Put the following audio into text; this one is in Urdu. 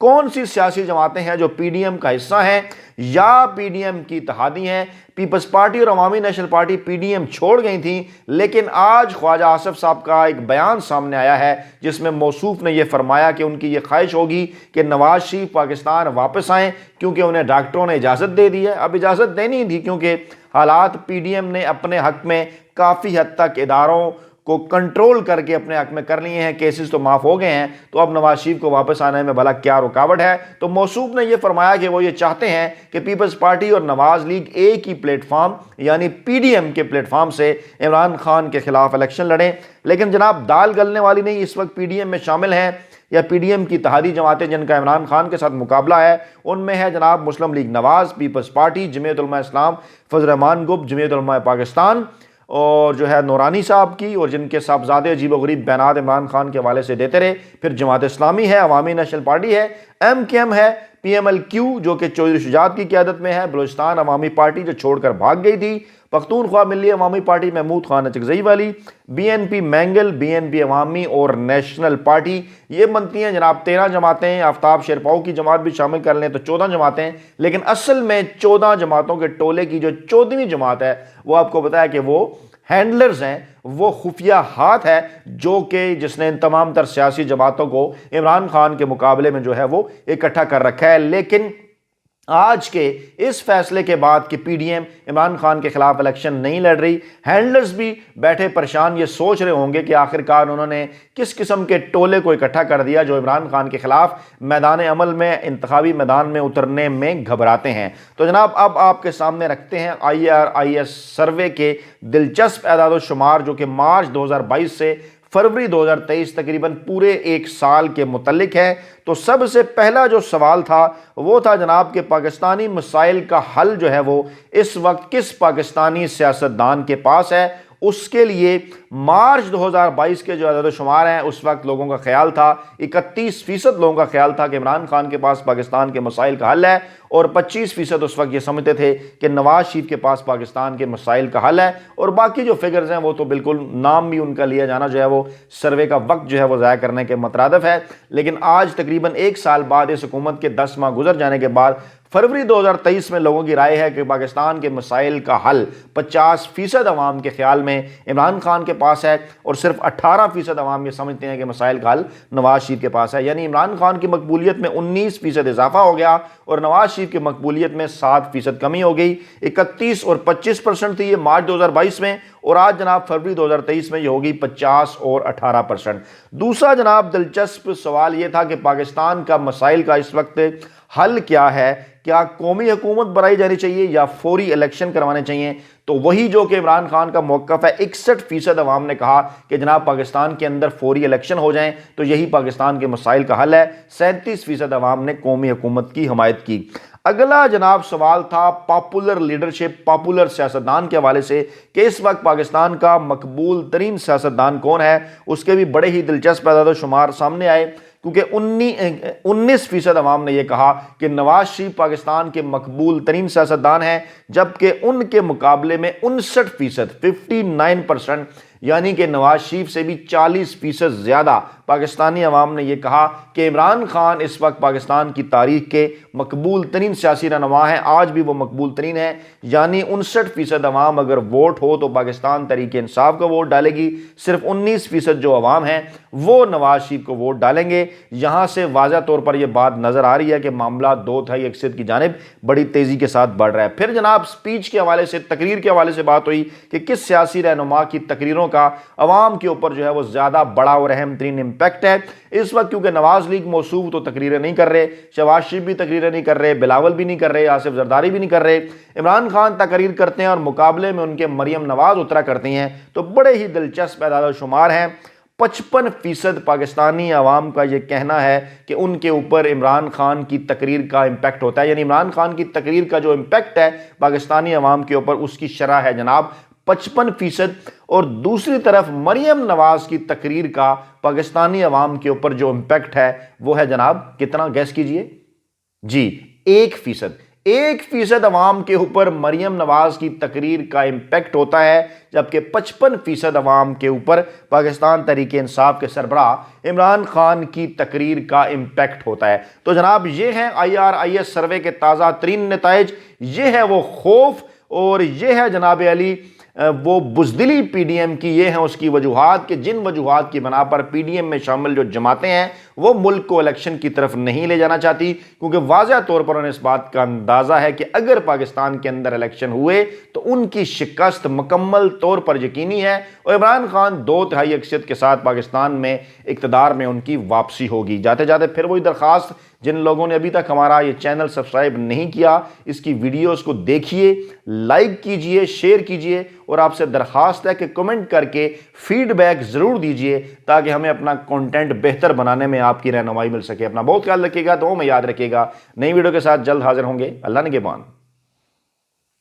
کون سی سیاسی جماعتیں ہیں جو پی ڈی ایم کا حصہ ہیں یا پی ڈی ایم کی اتحادی ہیں؟ پیپلز پارٹی اور Awami National Party P D M چھوڑ گئی تھیں، لیکن آج خواجہ آصف صاحب کا ایک بیان سامنے آیا ہے جس میں موصوف نے یہ فرمایا کہ ان کی یہ خواہش ہوگی کہ نواز شریف پاکستان واپس آئیں، کیونکہ انہیں ڈاکٹروں نے اجازت دے دی ہے۔ اب اجازت دینی تھی کیونکہ حالات پی ڈی ایم نے اپنے حق میں کافی حد تک اداروں کو کنٹرول کر کے اپنے حق میں کر لیے ہیں، کیسز تو معاف ہو گئے ہیں، تو اب نواز شریف کو واپس آنے میں بھلا کیا رکاوٹ ہے؟ تو موصوف نے یہ فرمایا کہ وہ یہ چاہتے ہیں کہ پیپلز پارٹی اور نواز لیگ ایک ہی پلیٹ فارم یعنی پی ڈی ایم کے پلیٹ فارم سے عمران خان کے خلاف الیکشن لڑیں، لیکن جناب دال گلنے والی نہیں، اس وقت پی ڈی ایم میں شامل ہیں یا پی ڈی ایم کی اتحادی جماعتیں جن کا عمران خان کے ساتھ مقابلہ ہے، ان میں ہے جناب مسلم لیگ نواز، پیپلز پارٹی، جمعیت علماء اسلام، فضل الرحمان گروپ، جمعیت علماء پاکستان اور جو ہے نورانی صاحب کی، اور جن کے صاحبزادے عجیب و غریب بیانات عمران خان کے حوالے سے دیتے رہے، پھر جماعت اسلامی ہے، عوامی نیشنل پارٹی ہے، ایم کے ایم ہے، پی ایم ایل کیو جو کہ چودھری شجاعت کی قیادت میں ہے، بلوچستان عوامی پارٹی جو چھوڑ کر بھاگ گئی تھی، پختونخوا ملی عوامی پارٹی محمود خان اچکزئی والی، B N P Mengal, B N P Awami اور نیشنل پارٹی، یہ بنتی ہیں جناب 13 جماعتیں۔ آفتاب شیرپاؤ کی جماعت بھی شامل کر لیں تو 14 جماعتیں، لیکن اصل میں 14 جماعتوں کے ٹولے کی جو 14ویں جماعت ہے وہ آپ کو بتایا کہ وہ ہینڈلرز ہیں، وہ خفیہ ہاتھ ہے جو کہ جس نے ان تمام تر سیاسی جماعتوں کو عمران خان کے مقابلے میں جو ہے وہ اکٹھا کر رکھا ہے۔ لیکن آج کے اس فیصلے کے بعد کہ P D M Imran Khan کے خلاف الیکشن نہیں لڑ رہی، ہینڈلرز بھی بیٹھے پریشان یہ سوچ رہے ہوں گے کہ آخرکار انہوں نے کس قسم کے ٹولے کو اکٹھا کر دیا جو عمران خان کے خلاف میدان عمل میں، انتخابی میدان میں اترنے میں گھبراتے ہیں۔ تو جناب اب آپ کے سامنے رکھتے ہیں I R I S survey کے دلچسپ اعداد و شمار جو کہ مارچ 2022 سے فروری 2023 تقریباً پورے ایک سال کے متعلق ہے۔ تو سب سے پہلا جو سوال تھا وہ تھا جناب کہ پاکستانی مسائل کا حل جو ہے وہ اس وقت کس پاکستانی سیاستدان کے پاس ہے؟ اس کے لیے مارچ 2022 کے جو عدد و شمار ہیں اس وقت لوگوں کا خیال تھا، 31% لوگوں کا خیال تھا کہ عمران خان کے پاس پاکستان کے مسائل کا حل ہے، اور 25% اس وقت یہ سمجھتے تھے کہ نواز شریف کے پاس پاکستان کے مسائل کا حل ہے۔ اور باقی جو فگرز ہیں وہ تو بالکل نام بھی ان کا لیا جانا جو ہے وہ سروے کا وقت جو ہے وہ ضائع کرنے کے مترادف ہے۔ لیکن آج تقریباً ایک سال بعد اس حکومت کے 10 ماہ گزر جانے کے بعد فروری 2023 میں لوگوں کی رائے ہے کہ پاکستان کے مسائل کا حل 50% عوام کے خیال میں عمران خان کے پاس ہے، اور صرف 18% عوام یہ سمجھتے ہیں کہ مسائل کا حل نواز شریف کے پاس ہے۔ یعنی عمران خان کی مقبولیت میں 19% اضافہ ہو گیا اور نواز شریف کی مقبولیت میں 7% کمی ہو گئی۔ 31 اور 25% تھی یہ مارچ 2022 میں، اور آج جناب فروری 2023 میں یہ ہوگی 50 اور 18%۔ دوسرا جناب دلچسپ سوال یہ تھا کہ پاکستان کا مسائل کا اس وقت حل کیا ہے؟ کیا قومی حکومت بنائی جانی چاہیے یا فوری الیکشن کروانے چاہیے؟ تو وہی جو کہ عمران خان کا موقف ہے، 61% عوام نے کہا کہ جناب پاکستان کے اندر فوری الیکشن ہو جائیں تو یہی پاکستان کے مسائل کا حل ہے۔ 37% عوام نے قومی حکومت کی حمایت کی۔ اگلا جناب سوال تھا پاپولر لیڈرشپ، پاپولر سیاستدان کے حوالے سے کہ اس وقت پاکستان کا مقبول ترین سیاستدان کون ہے۔ اس کے بھی بڑے ہی دلچسپ اعداد و شمار سامنے آئے، کیونکہ 19% عوام نے یہ کہا کہ نواز شریف پاکستان کے مقبول ترین سیاستدان ہیں، جبکہ ان کے مقابلے میں 59% یعنی کہ نواز شریف سے بھی 40% زیادہ پاکستانی عوام نے یہ کہا کہ عمران خان اس وقت پاکستان کی تاریخ کے مقبول ترین سیاسی رہنما ہیں، آج بھی وہ مقبول ترین ہیں۔ یعنی 59% عوام اگر ووٹ ہو تو پاکستان تحریک انصاف کو ووٹ ڈالے گی، صرف 19% جو عوام ہیں وہ نواز شریف کو ووٹ ڈالیں گے۔ یہاں سے واضح طور پر یہ بات نظر آ رہی ہے کہ معاملہ 2/3 اکثریت کی جانب بڑی تیزی کے ساتھ بڑھ رہا ہے۔ پھر جناب سپیچ کے حوالے سے، تقریر کے حوالے سے بات ہوئی کہ کس سیاسی رہنما کی تقریروں کا عوام کے اوپر جو ہے وہ زیادہ بڑا اور اہم ترین امپیکٹ ہے اس وقت، کیونکہ نواز لیگ موصوف تو تقریریں نہیں کر رہے، شہباز شریف بھی تقریریں نہیں کر رہے، بلاول بھی نہیں کر رہے، آصف زرداری بھی نہیں کر رہے، عمران خان تقریر کرتے ہیں اور مقابلے میں ان کے مریم نواز اترا کرتی ہیں۔ تو بڑے ہی دلچسپ اعداد و شمار ہیں۔ 55% پاکستانی عوام کا یہ کہنا ہے کہ ان کے اوپر عمران خان کی تقریر کا امپیکٹ ہوتا ہے، یعنی عمران خان کی تقریر کا جو امپیکٹ ہے پاکستانی عوام کے اوپر اس کی شرح ہے جناب 55%۔ اور دوسری طرف مریم نواز کی تقریر کا پاکستانی عوام کے اوپر جو امپیکٹ ہے وہ ہے جناب کتنا؟ گیس کیجئے جی 1%۔ 1% عوام کے اوپر مریم نواز کی تقریر کا امپیکٹ ہوتا ہے، جبکہ 55% عوام کے اوپر پاکستان تحریک انصاف کے سربراہ عمران خان کی تقریر کا امپیکٹ ہوتا ہے۔ تو جناب یہ ہیں IRIS سروے کے تازہ ترین نتائج، یہ ہے وہ خوف اور یہ ہے جناب علی وہ بزدلی پی ڈی ایم کی، یہ ہیں اس کی وجوہات کہ جن وجوہات کی بنا پر پی ڈی ایم میں شامل جو جماعتیں ہیں وہ ملک کو الیکشن کی طرف نہیں لے جانا چاہتی، کیونکہ واضح طور پر انہیں اس بات کا اندازہ ہے کہ اگر پاکستان کے اندر الیکشن ہوئے تو ان کی شکست مکمل طور پر یقینی ہے اور عمران خان 2/3 اکثریت کے ساتھ پاکستان میں اقتدار میں ان کی واپسی ہوگی۔ جاتے جاتے پھر وہی درخواست، جن لوگوں نے ابھی تک ہمارا یہ چینل سبسکرائب نہیں کیا، اس کی ویڈیوز کو دیکھیے، لائک کیجئے، شیئر کیجئے اور آپ سے درخواست ہے کہ کمنٹ کر کے فیڈ بیک ضرور دیجئے تاکہ ہمیں اپنا کنٹینٹ بہتر بنانے میں آپ کی رہنمائی مل سکے۔ اپنا بہت خیال رکھیے گا، دعاؤں میں یاد رکھیے گا۔ نئی ویڈیو کے ساتھ جلد حاضر ہوں گے۔ اللہ نگہبان۔